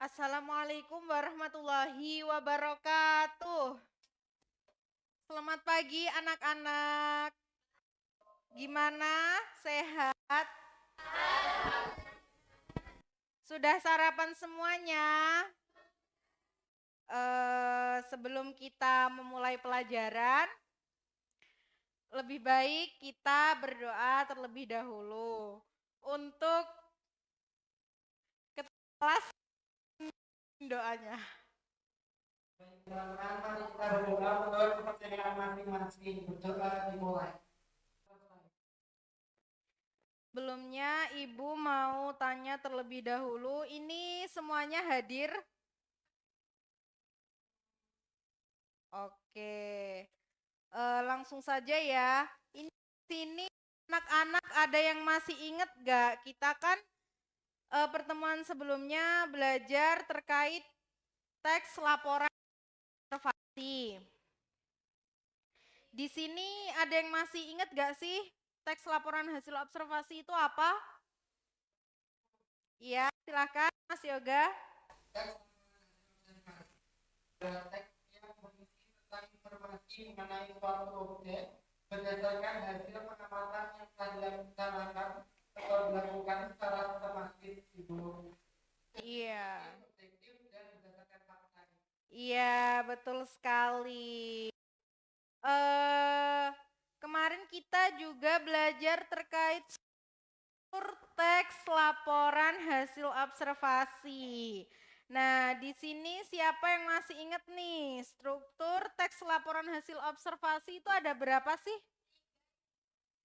Assalamualaikum warahmatullahi wabarakatuh. Selamat pagi anak-anak. Gimana? Sehat? Sudah sarapan semuanya? Sebelum kita memulai pelajaran, lebih baik kita berdoa terlebih dahulu. Untuk kelas doanya. Mari kita berdoa menurut kepercayaan masing-masing. Berdoa dimulai. Sebelumnya Ibu mau tanya terlebih dahulu, ini semuanya hadir? Oke, langsung saja ya. Ini sini anak-anak ada yang masih ingat gak? Kita kan pertemuan sebelumnya belajar terkait teks laporan observasi. Di sini ada yang masih ingat gak sih teks laporan hasil observasi itu apa? Iya, silakan Mas Yoga. Teks yang berisi tentang informasi mengenai suatu objek berdasarkan hasil pengamatan yang telah dilaksanakan atau dilakukan secara sistematis. Iya. Objektif dan berdasarkan fakta. Iya, betul sekali. Kemarin kita juga belajar terkait teks laporan hasil observasi. Nah, di sini siapa yang masih ingat nih? Struktur teks laporan hasil observasi itu ada berapa sih?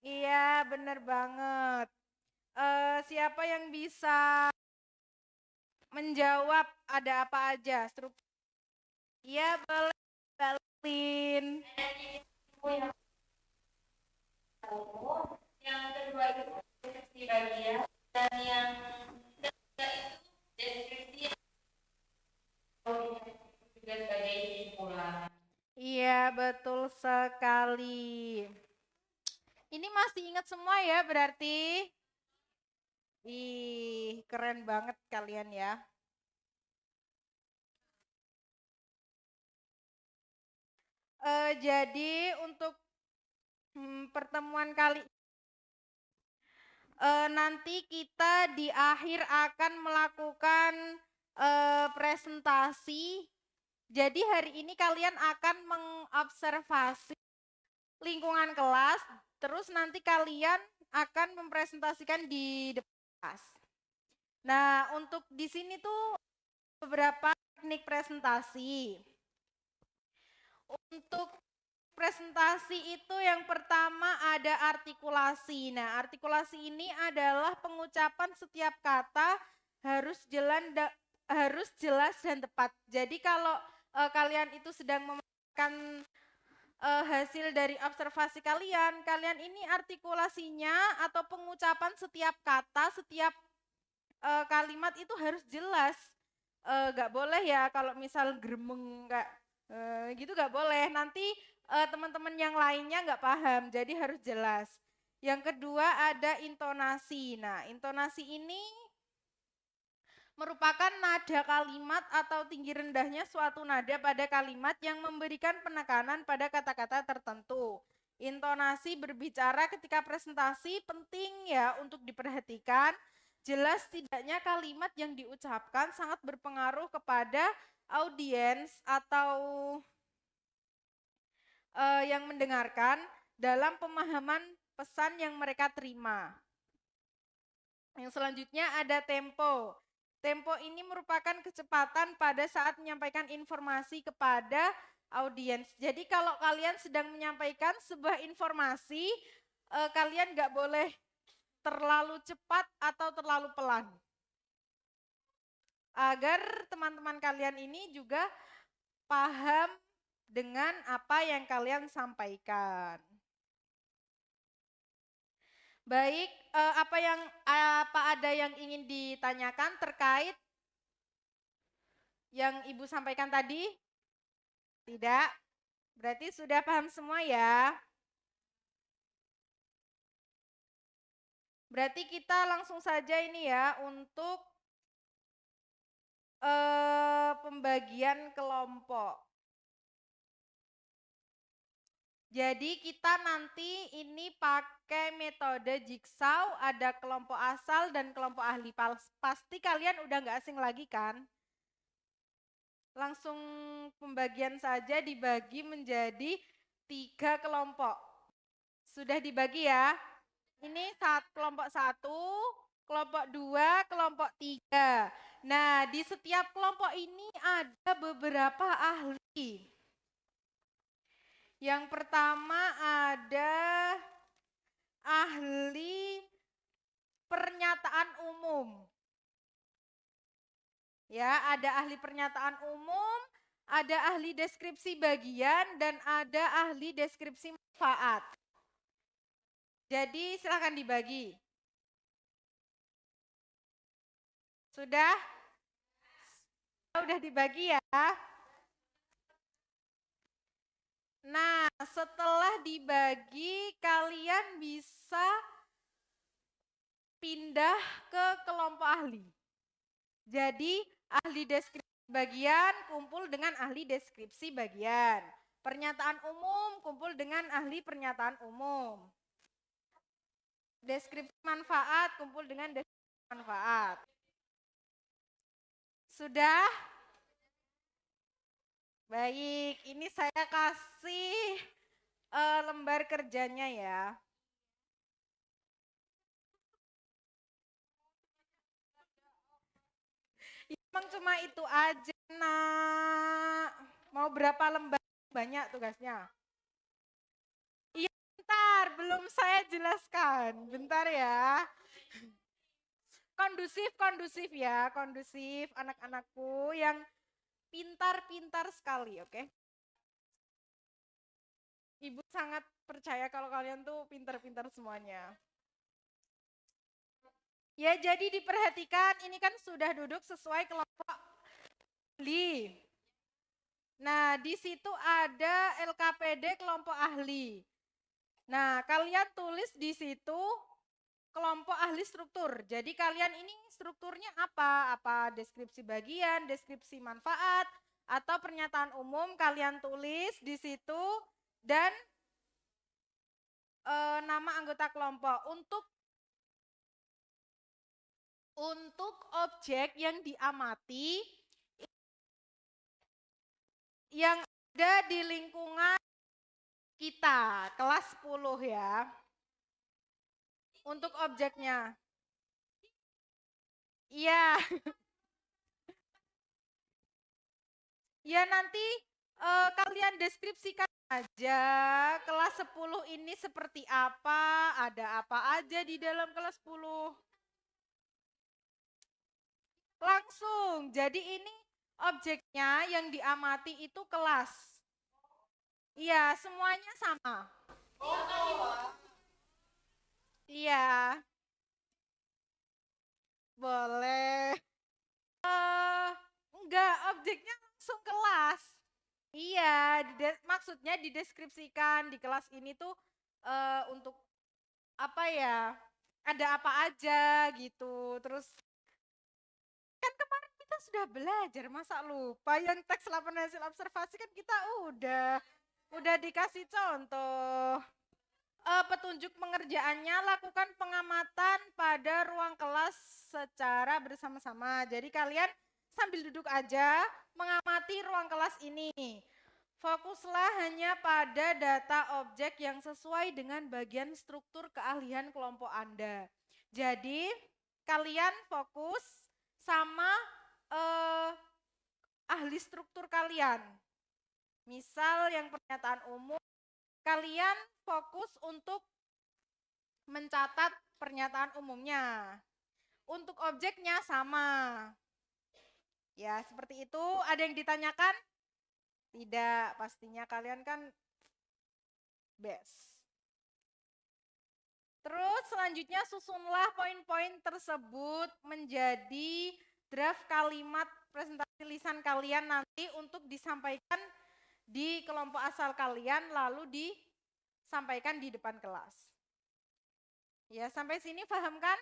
Iya, benar banget. Siapa yang bisa menjawab ada apa aja? Struktur. Iya, boleh, Balin. Yang kedua itu deskripsi bagian dan yang ketiga itu deskripsi juga sebagai simpulan. Iya, betul sekali. Ini masih ingat semua ya berarti? Ih, keren banget kalian ya. Jadi untuk pertemuan kali nanti kita di akhir akan melakukan presentasi. Jadi hari ini kalian akan mengobservasi lingkungan kelas, terus nanti kalian akan mempresentasikan di depan kelas. Nah, untuk di sini tuh beberapa teknik presentasi. Untuk presentasi itu yang pertama ada artikulasi. Nah, artikulasi ini adalah pengucapan setiap kata harus jelas dan tepat. Jadi kalau kalian itu sedang memakan hasil dari observasi kalian, kalian ini artikulasinya atau pengucapan setiap kata, setiap kalimat itu harus jelas. Gak boleh ya kalau misal gremeng gak gitu gak boleh. Nanti teman-teman yang lainnya gak paham, jadi harus jelas. Yang kedua ada intonasi. Nah, intonasi ini merupakan nada kalimat atau tinggi rendahnya suatu nada pada kalimat yang memberikan penekanan pada kata-kata tertentu. Intonasi berbicara ketika presentasi penting ya untuk diperhatikan. Jelas tidaknya kalimat yang diucapkan sangat berpengaruh kepada audiens atau yang mendengarkan dalam pemahaman pesan yang mereka terima. Yang selanjutnya ada tempo. Tempo ini merupakan kecepatan pada saat menyampaikan informasi kepada audiens. Jadi kalau kalian sedang menyampaikan sebuah informasi, kalian nggak boleh terlalu cepat atau terlalu pelan. Agar teman-teman kalian ini juga paham dengan apa yang kalian sampaikan. Baik, apa ada yang ingin ditanyakan terkait yang Ibu sampaikan tadi? Tidak? Berarti sudah paham semua ya? Berarti kita langsung saja ini ya untuk pembagian kelompok. Jadi kita nanti ini pakai metode jigsaw, ada kelompok asal dan kelompok ahli. Pasti kalian udah nggak asing lagi kan? Langsung pembagian saja dibagi menjadi 3 kelompok. Sudah dibagi ya? Ini kelompok 1, kelompok 2, kelompok 3. Nah, di setiap kelompok ini ada beberapa ahli. Yang pertama ada ahli pernyataan umum. Ya, ada ahli pernyataan umum, ada ahli deskripsi bagian, dan ada ahli deskripsi manfaat. Jadi silakan dibagi. Sudah? Sudah dibagi ya? Nah, setelah dibagi, kalian bisa pindah ke kelompok ahli. Jadi, ahli deskripsi bagian kumpul dengan ahli deskripsi bagian. Pernyataan umum kumpul dengan ahli pernyataan umum. Deskripsi manfaat kumpul dengan deskripsi manfaat. Sudah? Baik, ini saya kasih lembar kerjanya ya. Emang cuma itu aja, nak. Mau berapa lembar? Banyak tugasnya. Iya, bentar. Belum saya jelaskan. Bentar ya. Kondusif ya. Kondusif anak-anakku yang pintar-pintar sekali, oke? Ibu sangat percaya kalau kalian tuh pintar-pintar semuanya. Ya, jadi diperhatikan ini kan sudah duduk sesuai kelompok ahli. Nah, di situ ada LKPD kelompok ahli. Nah, kalian tulis di situ kelompok ahli struktur. Jadi kalian ini strukturnya apa? Apa deskripsi bagian, deskripsi manfaat, atau pernyataan umum kalian tulis di situ dan nama anggota kelompok. Untuk objek yang diamati yang ada di lingkungan kita, kelas 10 ya. Untuk objeknya. Iya. Ya nanti kalian deskripsikan aja kelas 10 ini seperti apa, ada apa aja di dalam kelas 10. Langsung, jadi ini objeknya yang diamati itu kelas. Iya, semuanya sama. Iya. Boleh. Enggak, objeknya langsung kelas. Iya, maksudnya dideskripsikan di kelas ini tuh untuk apa ya? Ada apa aja gitu. Terus kan kemarin kita sudah belajar, masa lupa yang teks laporan hasil observasi kan kita udah dikasih contoh. Petunjuk pengerjaannya lakukan pengamatan pada ruang kelas secara bersama-sama. Jadi kalian sambil duduk aja mengamati ruang kelas ini. Fokuslah hanya pada data objek yang sesuai dengan bagian struktur keahlian kelompok Anda. Jadi kalian fokus sama ahli struktur kalian. Misal yang pernyataan umum, kalian fokus untuk mencatat pernyataan umumnya. Untuk objeknya sama. Ya, seperti itu. Ada yang ditanyakan? Tidak, pastinya kalian kan best. Terus selanjutnya susunlah poin-poin tersebut menjadi draft kalimat presentasi lisan kalian nanti untuk disampaikan di kelompok asal kalian lalu disampaikan di depan kelas. Ya, sampai sini paham kan?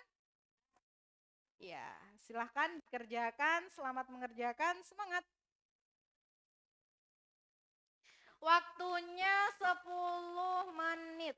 Ya, silahkan dikerjakan, selamat mengerjakan, semangat. Waktunya 10 menit.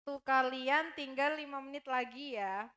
Tuh kalian tinggal 5 menit lagi ya.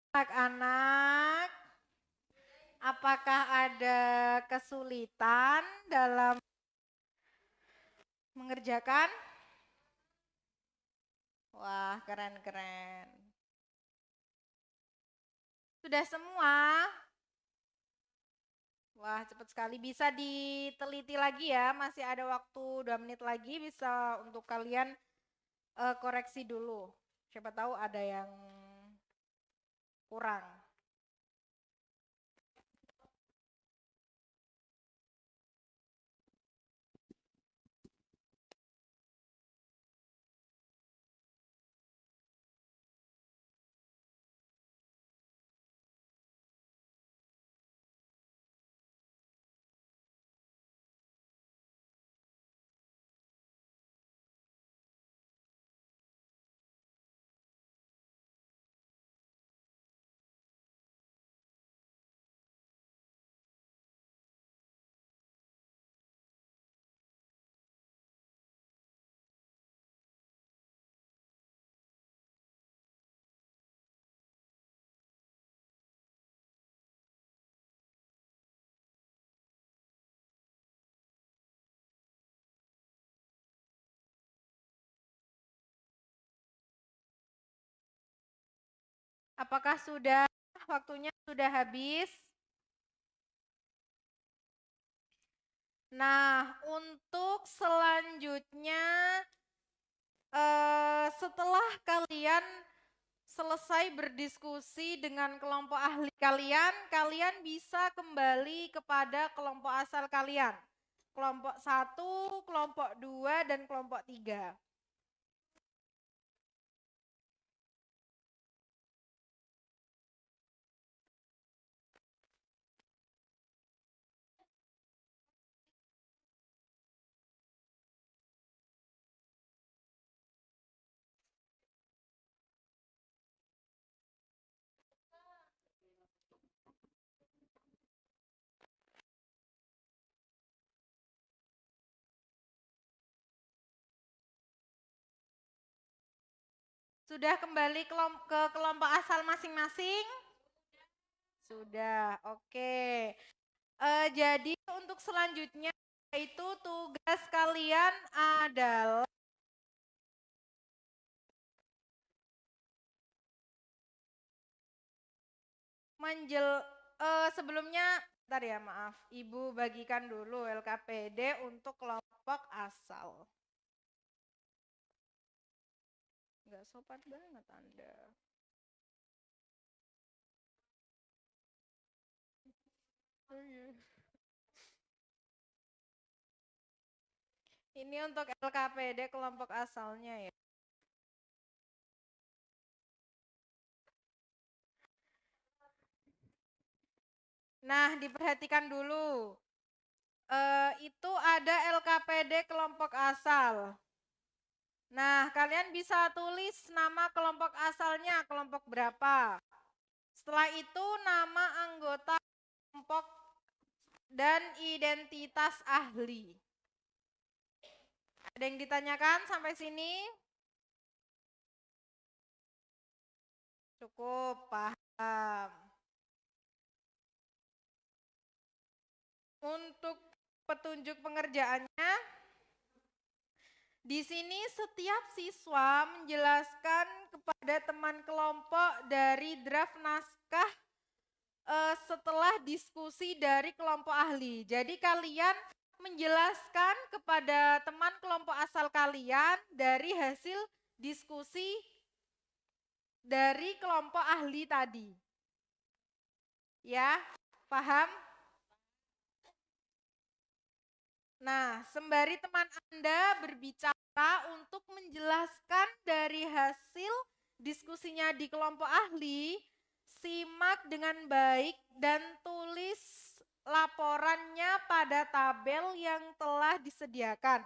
Anak-anak, apakah ada kesulitan dalam mengerjakan? Wah, keren-keren. Sudah semua? Wah, cepat sekali. Bisa diteliti lagi ya, masih ada waktu 2 menit lagi bisa untuk kalian koreksi dulu. Siapa tahu ada yang kurang. Apakah sudah waktunya sudah habis. Nah, untuk selanjutnya setelah kalian selesai berdiskusi dengan kelompok ahli kalian, kalian bisa kembali kepada kelompok asal kalian. Kelompok 1, kelompok 2, dan kelompok 3. Sudah kembali ke kelompok asal masing-masing? Sudah, oke. Jadi untuk selanjutnya itu tugas kalian adalah sebelumnya, bentar ya maaf, Ibu bagikan dulu LKPD untuk kelompok asal. Nggak sopan banget Anda. Oh iya. Ini untuk LKPD kelompok asalnya ya. Nah, diperhatikan dulu. Itu ada LKPD kelompok asal. Nah, kalian bisa tulis nama kelompok asalnya, kelompok berapa. Setelah itu nama anggota kelompok dan identitas ahli. Ada yang ditanyakan sampai sini? Cukup, paham. Untuk petunjuk pengerjaannya, di sini setiap siswa menjelaskan kepada teman kelompok dari draft naskah setelah diskusi dari kelompok ahli. Jadi kalian menjelaskan kepada teman kelompok asal kalian dari hasil diskusi dari kelompok ahli tadi. Ya, paham? Nah, sembari teman Anda berbicara untuk menjelaskan dari hasil diskusinya di kelompok ahli, simak dengan baik dan tulis laporannya pada tabel yang telah disediakan.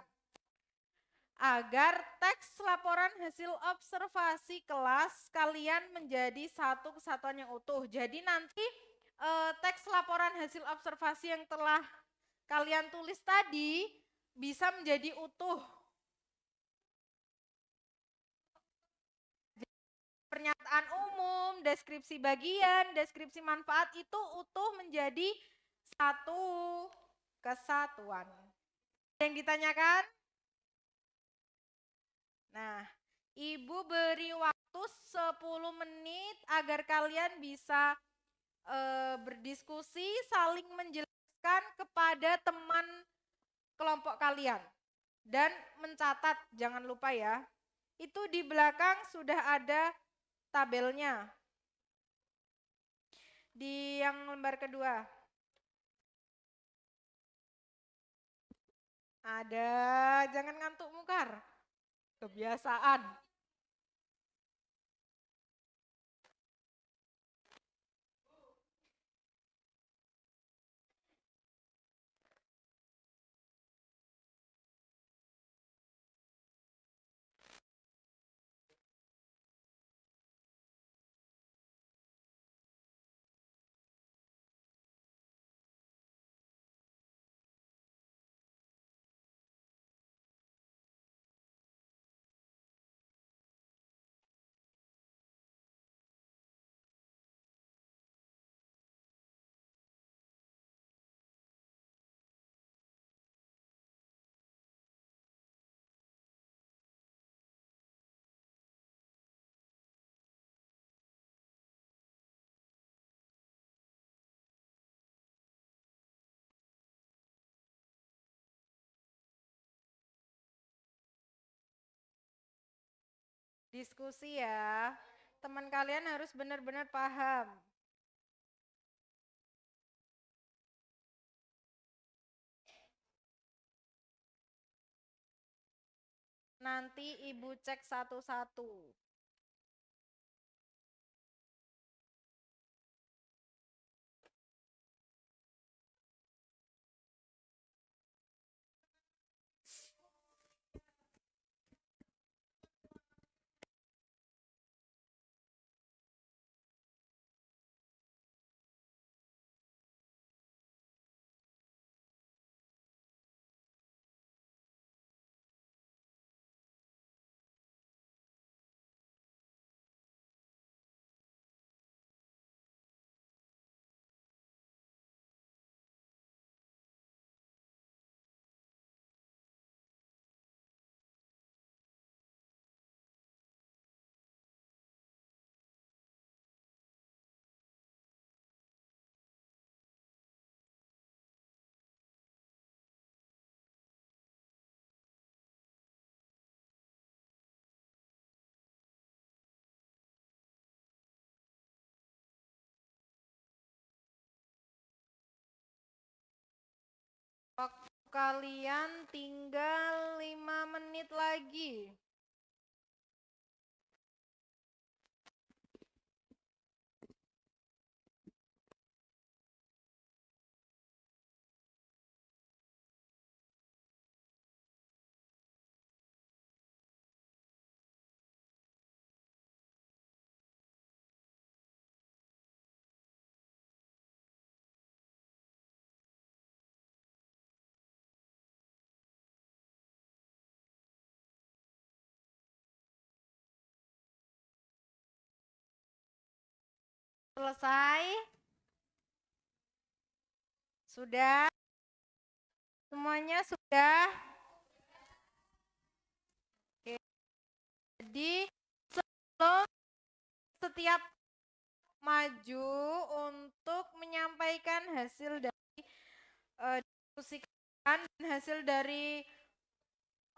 Agar teks laporan hasil observasi kelas kalian menjadi satu kesatuan yang utuh. Jadi nanti teks laporan hasil observasi yang telah kalian tulis tadi bisa menjadi utuh. Pernyataan umum, deskripsi bagian, deskripsi manfaat itu utuh menjadi satu kesatuan. Yang ditanyakan? Nah, Ibu beri waktu 10 menit agar kalian bisa berdiskusi, saling menjelaskan kepada teman kelompok kalian. Dan mencatat, jangan lupa ya. Itu di belakang sudah ada tabelnya. Di yang lembar kedua. Ada, jangan ngantuk mukar. Kebiasaan. Diskusi ya. Teman kalian harus benar-benar paham. Nanti Ibu cek satu-satu. Waktu kalian tinggal 5 menit lagi. Selesai? Sudah? Semuanya sudah? Oke. Jadi sebelum setiap maju untuk menyampaikan hasil dari diskusi kalian dan hasil dari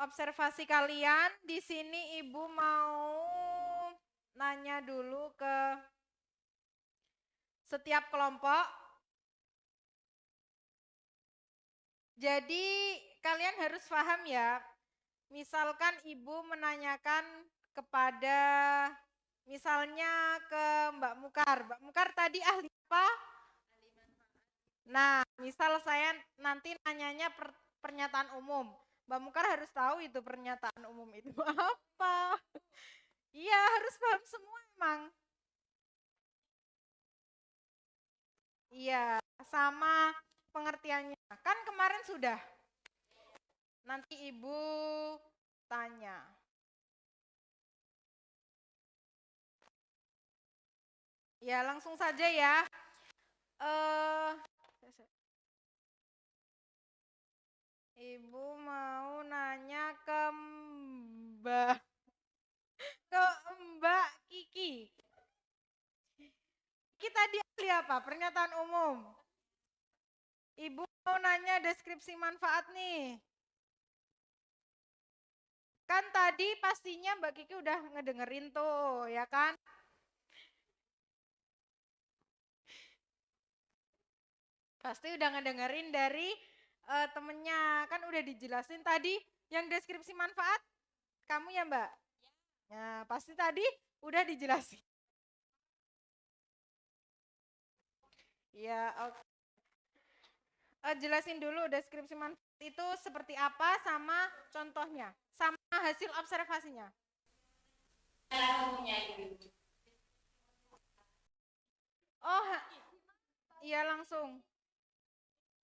observasi kalian, di sini Ibu mau nanya dulu ke setiap kelompok. Jadi kalian harus paham ya, misalkan Ibu menanyakan kepada misalnya ke Mbak Mukar. Mbak Mukar tadi ahli apa? Nah, misal saya nanti nanyanya pernyataan umum. Mbak Mukar harus tahu itu pernyataan umum itu apa. Iya, harus paham semua emang. Iya, sama pengertiannya. Kan kemarin sudah. Nanti Ibu tanya. Ya, langsung saja ya. Ibu mau nanya ke Mbak Kiki. Kiki tadi ahli apa? Pernyataan umum. Ibu mau nanya deskripsi manfaat nih. Kan tadi pastinya Mbak Kiki udah ngedengerin tuh, ya kan? Pasti udah ngedengerin dari temennya, kan udah dijelasin tadi yang deskripsi manfaat kamu ya Mbak? Ya, pasti tadi udah dijelasin. Ya, oke. Jelasin dulu deskripsi manfaat itu seperti apa sama contohnya, sama hasil observasinya. Oh, iya langsung.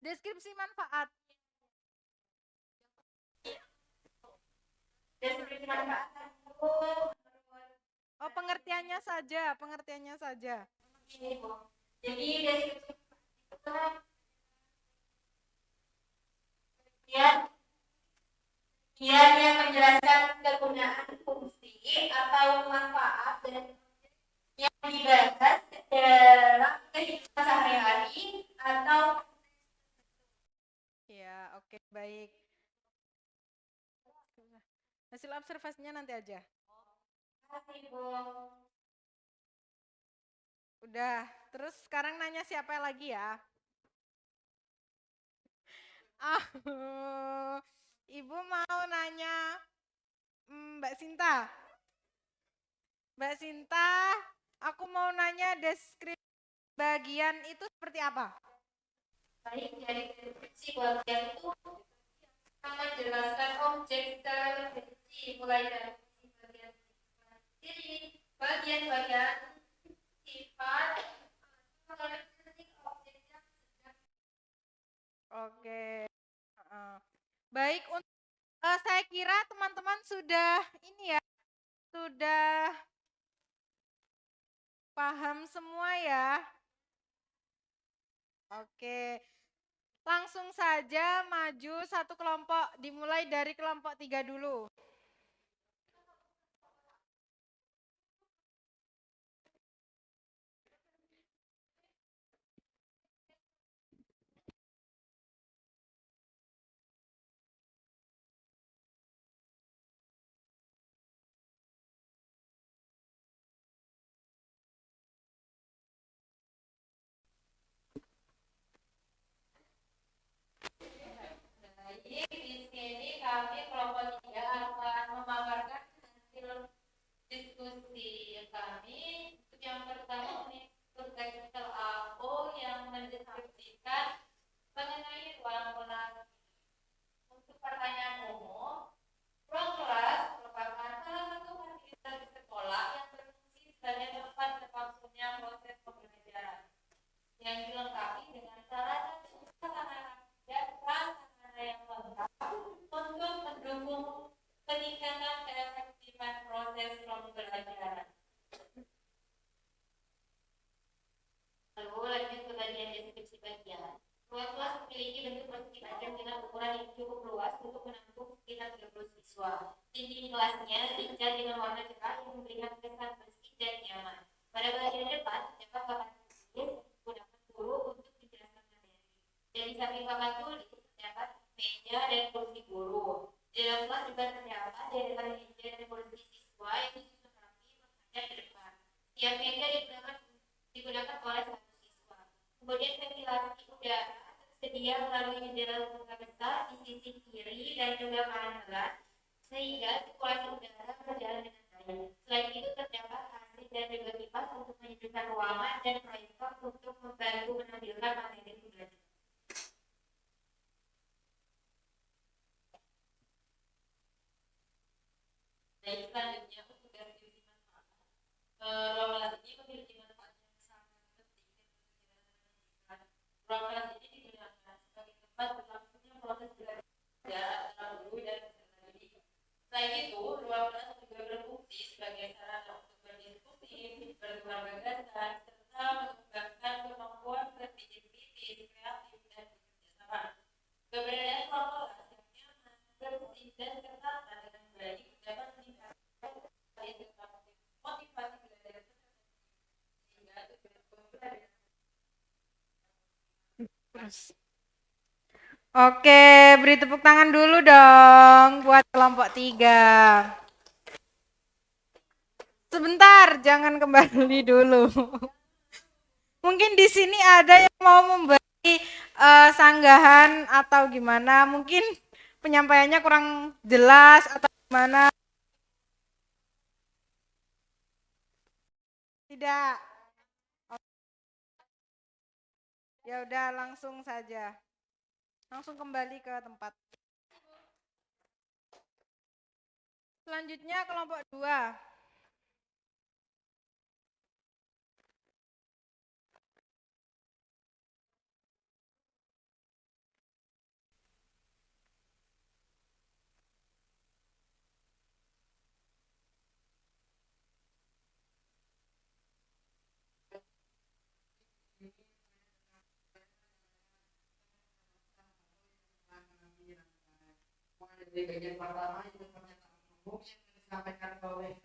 Deskripsi manfaat. Deskripsi manfaat. Oh, pengertiannya saja, pengertiannya saja. Jadi deskripsi dia menjelaskan kegunaan fungsi atau manfaat yang dibahas dalam kehidupan sehari-hari atau Ya, oke, baik. Hasil observasinya nanti aja. kasih, Bu. Udah, terus sekarang nanya siapa lagi ya? Ah, Ibu mau nanya Mbak Sinta. Mbak Sinta, aku mau nanya deskripsi bagian itu seperti apa? Baik, dari deskripsi bagian itu sama jelaskan objek secara lebih rinci, mulai dari bagian diri, bagian-bagian sifat, karakteristik objek yang sedang. Oke. Baik, saya kira teman-teman sudah ini ya, sudah paham semua ya. Oke, langsung saja maju satu kelompok, dimulai dari kelompok 3 dulu. Baik, di sini kami kelompok 3 akan memaparkan hasil diskusi kami. Untuk yang pertama, untuk tekstil AO yang mendeskripsikan mengenai ruang kelas. Untuk pertanyaan umum, ruang kelas merupakan salah satu fasilitas di sekolah yang berfungsi sebagai tempat berlangsungnya proses pembelajaran yang dilengkapi dengan sarana dan prasarana yang lengkap untuk mendukung peningkatan keefektifan proses pembelajaran. Lalu lanjut ke bagian deskripsi bagian. Ruang kelas memiliki bentuk persegi panjang dengan ukuran yang cukup luas untuk menampung sekitar 30 siswa. Dinding kelasnya dicat dengan warna cerah yang memberikan kesan bersih dan nyaman. Pada bagian depan terdapat papan tulis yang digunakan guru untuk menjelaskan materi. Dan di samping papan tulis terdapat meja dan kursi guru. Di dalam kelas juga terdapat deretan meja dan kursi siswa yang disusun rapi menghadap ke depan. Tiap meja digunakan oleh satu siswa. Kemudian ventilasi udara tersedia melalui jendela terbuka besar di sisi kiri dan juga kanan kelas, sehingga sirkulasi udara berjalan dengan baik. Selain itu terdapat AC dan juga kipas untuk menyejukkan ruangan dan proyektor untuk membantu menampilkan materi pembelajaran. Baik, selanjutnya untuk deskripsi manfaat. Ruang kelas ini memiliki manfaat yang sangat penting dan ruang kelas ini digunakan sebagai tempat berlangsungnya proses belajar antara guru dan peserta didik. Selain itu, ruang kelas juga berfungsi sebagai sarana untuk berdiskusi, bertukar gagasan, serta mengembangkan kemampuan berpikir kritis, kreatif, dan bekerja sama. Keberadaan ruang kelas yang nyaman, bersih, dan tertata dengan baik dapat meningkatkan motivasi belajar sehingga tujuan pembelajaran. Oke, beri tepuk tangan dulu dong buat kelompok 3. Sebentar, jangan kembali dulu. Mungkin di sini ada yang mau memberi sanggahan atau gimana? Mungkin penyampaiannya kurang jelas atau gimana? Tidak. Ya udah, langsung saja. Langsung kembali ke tempat. Selanjutnya kelompok 2. Dari bagian pertama itu pernyataan umum yang disampaikan oleh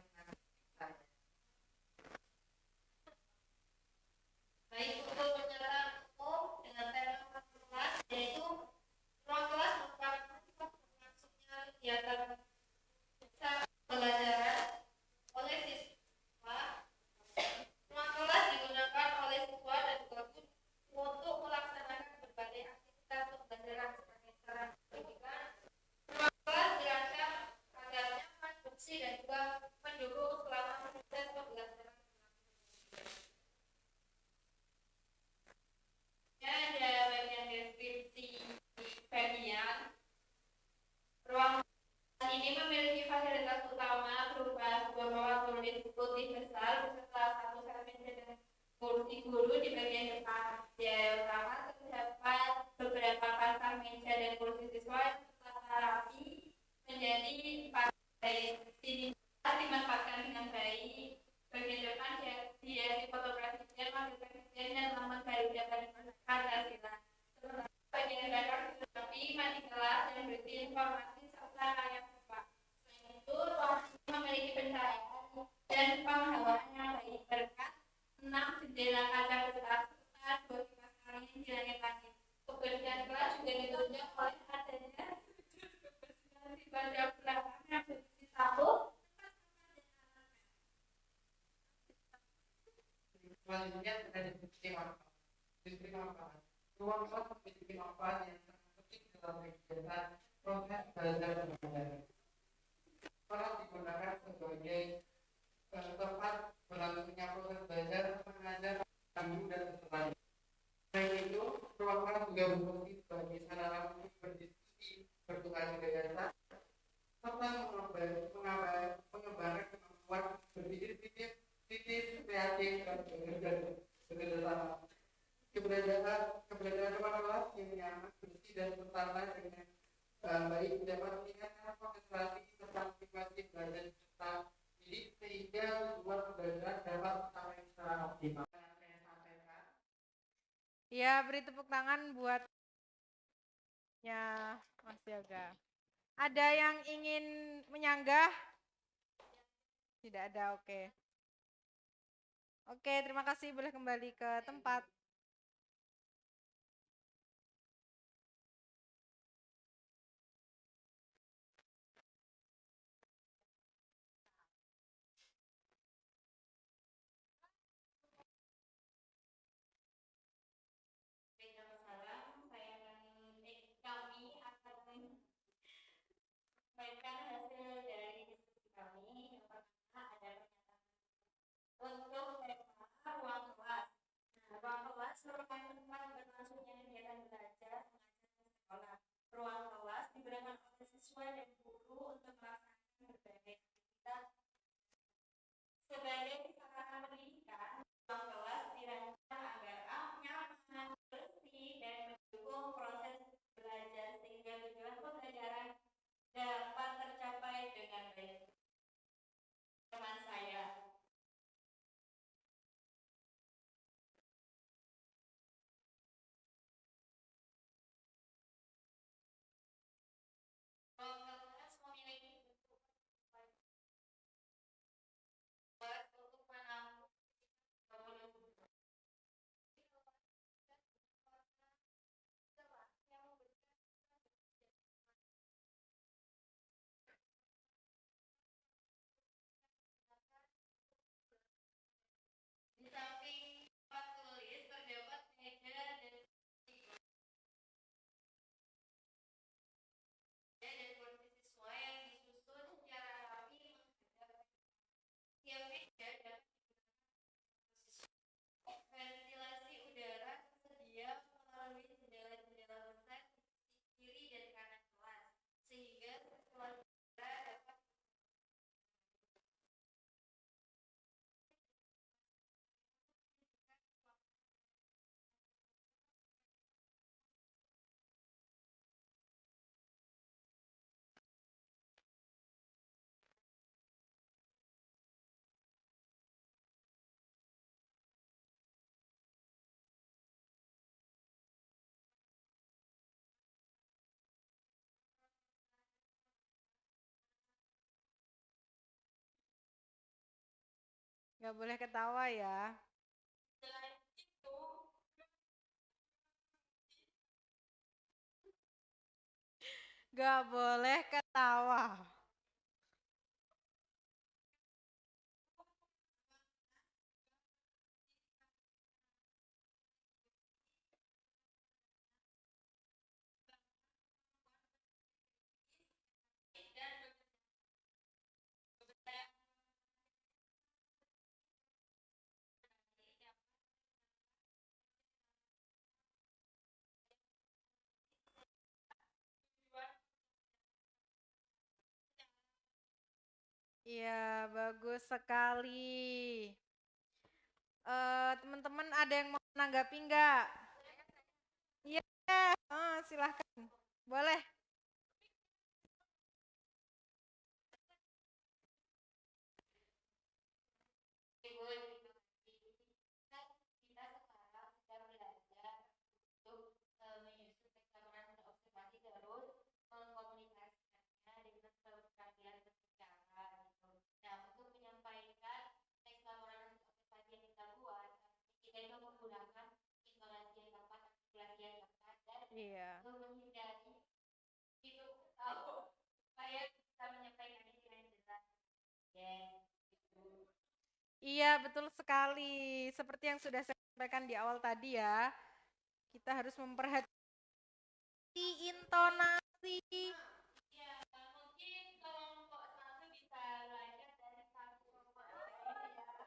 Baik, untuk pernyataan umum dengan tema kelas yaitu ruang kelas merupakan tempat berlangsungnya kegiatan pembelajaran oleh siswa kursi guru di bagian depan. Di area utama terdapat beberapa pasang meja dan kursi siswa yang tertata rapi menjadi 4 baris. Sini dimanfaatkan dengan baik. Bagian depan dihiasi foto presiden, wakil presiden, dan lambang Garuda Pancasila. Sementara bagian belakang dilengkapi mati kelas dan berisi informasi serta layar cepat. Selain itu, ruang memiliki pencahayaan dan penghawaan yang baik berkat 6 jendela kaca besar serta 2 kipas angin di langit-langit. Kebersihan kelas juga ditunjang oleh adanya di bagian belakang yang berisi sabuk. Selanjutnya ada diskusi manfaat. Diskusi manfaat. Ruang kelas memiliki manfaat yang sangat penting dalam kegiatan proses belajar mengajar. Kelas digunakan sebagai tempat berlangsungnya proses belajar mengajar guru dan peserta. Selain itu, ruang kelas juga berfungsi sebagai sarana untuk berdiskusi, bertukar gagasan, serta mengembangkan kemampuan berpikir kritis, kreatif, dan bekerja bersama. Keberadaan ruang kelas yang nyaman, bersih, dan tertata dengan baik dapat meningkatkan konsentrasi serta motivasi belajar peserta didik sehingga tujuan pembelajaran dapat tercapai secara optimal. Saya sampaikan. Ya, beri tepuk tangan buat Mas Yoga. Ada yang ingin menyanggah? Tidak ada, oke. Oke, terima kasih. Boleh kembali ke tempat. Kami akan menyampaikan hasil dari diskusi kami. Yang pertama ada untuk tema ruang kelas. Ruang kelas merupakan tempat berlangsungnya kegiatan belajar mengajar di sekolah. Ruang kelas digunakan oleh siswa dan guru untuk melaksanakan berbagai aktivitas sebagai sarana pendidikan. Ruang kelas dirancang agar nyaman, bersih, dan mendukung proses belajar sehingga tujuan pembelajaran dapat tercapai dengan baik. Teman saya. Ruang kelas memiliki bentuk untuk menampung 30 di samping tempat tulis terdapat meja dan kursi siswa yang disusun secara rapi menghadap tiap meja dan ventilasi udara tersedia melalui jendela-jendela besar di kiri dan kanan kelas sehingga sirkulasi udara dapat Nggak boleh ketawa ya. selain itu Nggak boleh ketawa. Iya, bagus sekali. Teman-teman Teman-teman ada yang mau menanggapi enggak? Iya, silahkan. Boleh. Ibu, terima kasih. Kita sekarang sedang belajar untuk menyusun teks laporan observasi terus mengkomunikasikannya dengan keterampilan berbicara gitu. Nah, untuk menyampaikan teks laporan observasi yang kita buat, kita itu menggunakan intonasi yang tepat, artikulasi yang tepat, dan menghindari itu tahu supaya bisa menyampaikannya dengan jelas. Gitu. Iya, betul sekali. Seperti yang sudah saya sampaikan di awal tadi ya, kita harus memperhatikan intonasi. Ya, mungkin kelompok satu bisa belajar dari satu kelompok lain ya.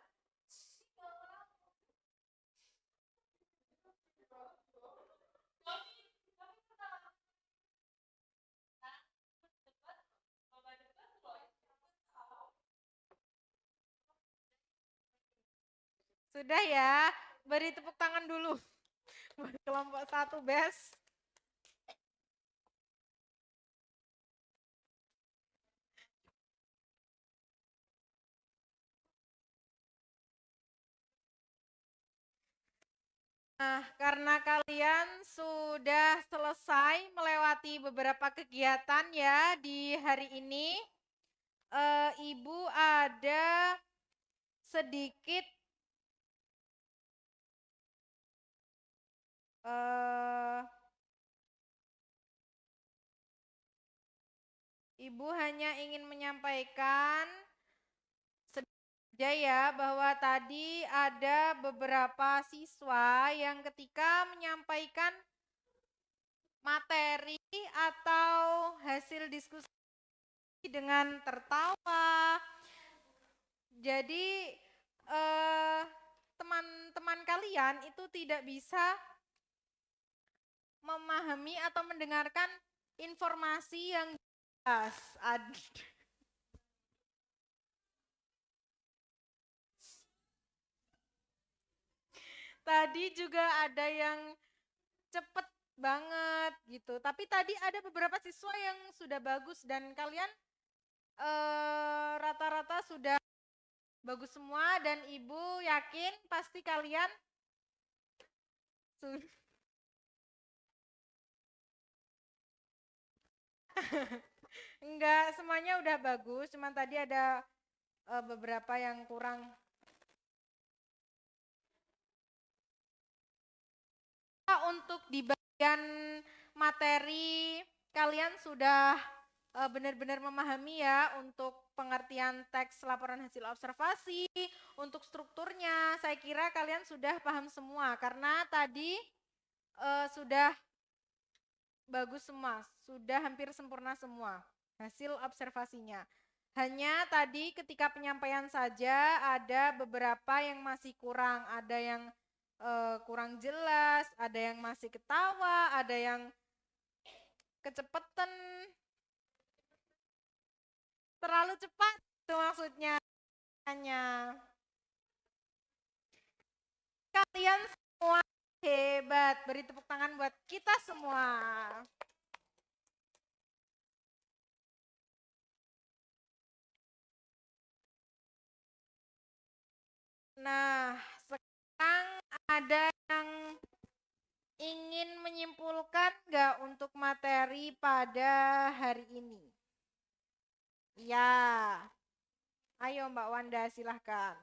Sudah ya, beri tepuk tangan dulu buat kelompok 1, Bes. Nah, karena kalian sudah selesai melewati beberapa kegiatan ya di hari ini, Ibu ada sedikit Ibu hanya ingin menyampaikan saja ya bahwa tadi ada beberapa siswa yang ketika menyampaikan materi atau hasil diskusi dengan tertawa. Jadi teman-teman kalian itu tidak bisa memahami atau mendengarkan informasi yang jelas. Tadi juga ada yang cepet banget gitu. Tapi tadi ada beberapa siswa yang sudah bagus dan kalian rata-rata sudah bagus semua dan Ibu yakin pasti kalian enggak semuanya udah bagus, cuman tadi ada beberapa yang kurang. Untuk di bagian materi kalian sudah benar-benar memahami ya untuk pengertian teks laporan hasil observasi, untuk strukturnya saya kira kalian sudah paham semua karena tadi sudah bagus semua, sudah hampir sempurna semua hasil observasinya. Hanya tadi ketika penyampaian saja ada beberapa yang masih kurang, ada yang kurang jelas, ada yang masih ketawa, ada yang kecepatan, terlalu cepat itu maksudnya. Kalian semua hebat, beri tepuk tangan buat kita semua. Nah, sekarang ada yang ingin menyimpulkan nggak untuk materi pada hari ini? Ya, ayo Mbak Wanda silahkan.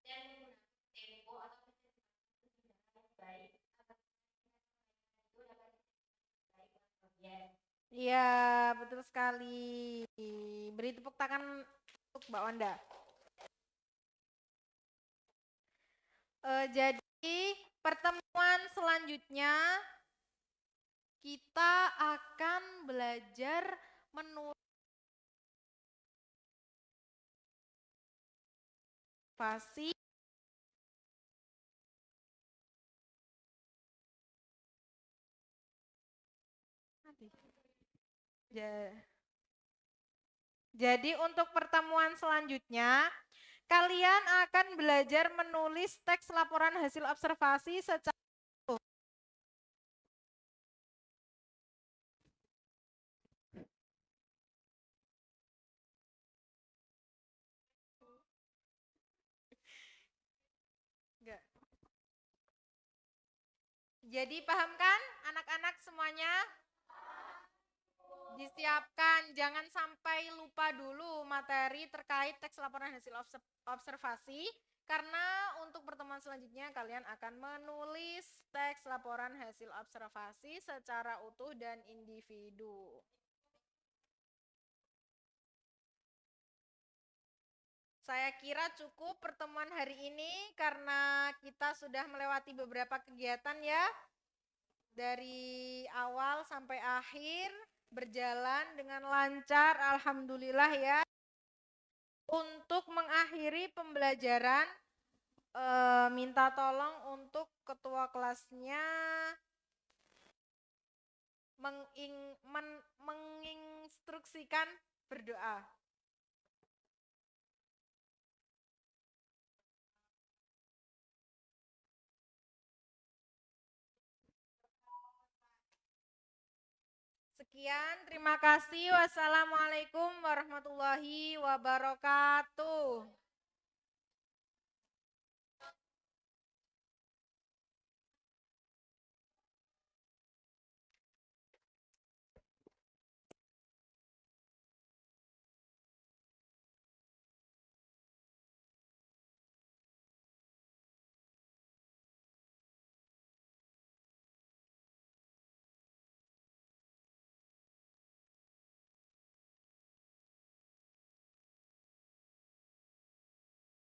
Dan menggunakan tempo atau baik itu dapat baik. Iya, betul sekali. Beri tepuk tangan untuk Mbak Wanda. Jadi pertemuan selanjutnya kita akan belajar menulis observasi jadi untuk pertemuan selanjutnya kalian akan belajar menulis teks laporan hasil observasi secara enggak. Jadi paham kan anak-anak semuanya? Disiapkan, jangan sampai lupa dulu materi terkait teks laporan hasil observasi karena untuk pertemuan selanjutnya kalian akan menulis teks laporan hasil observasi secara utuh dan individu. Saya kira cukup pertemuan hari ini karena kita sudah melewati beberapa kegiatan ya. Dari awal sampai akhir berjalan dengan lancar, alhamdulillah ya. Untuk mengakhiri pembelajaran, minta tolong untuk ketua kelasnya menginstruksikan berdoa. Sekian, terima kasih. Wassalamualaikum warahmatullahi wabarakatuh.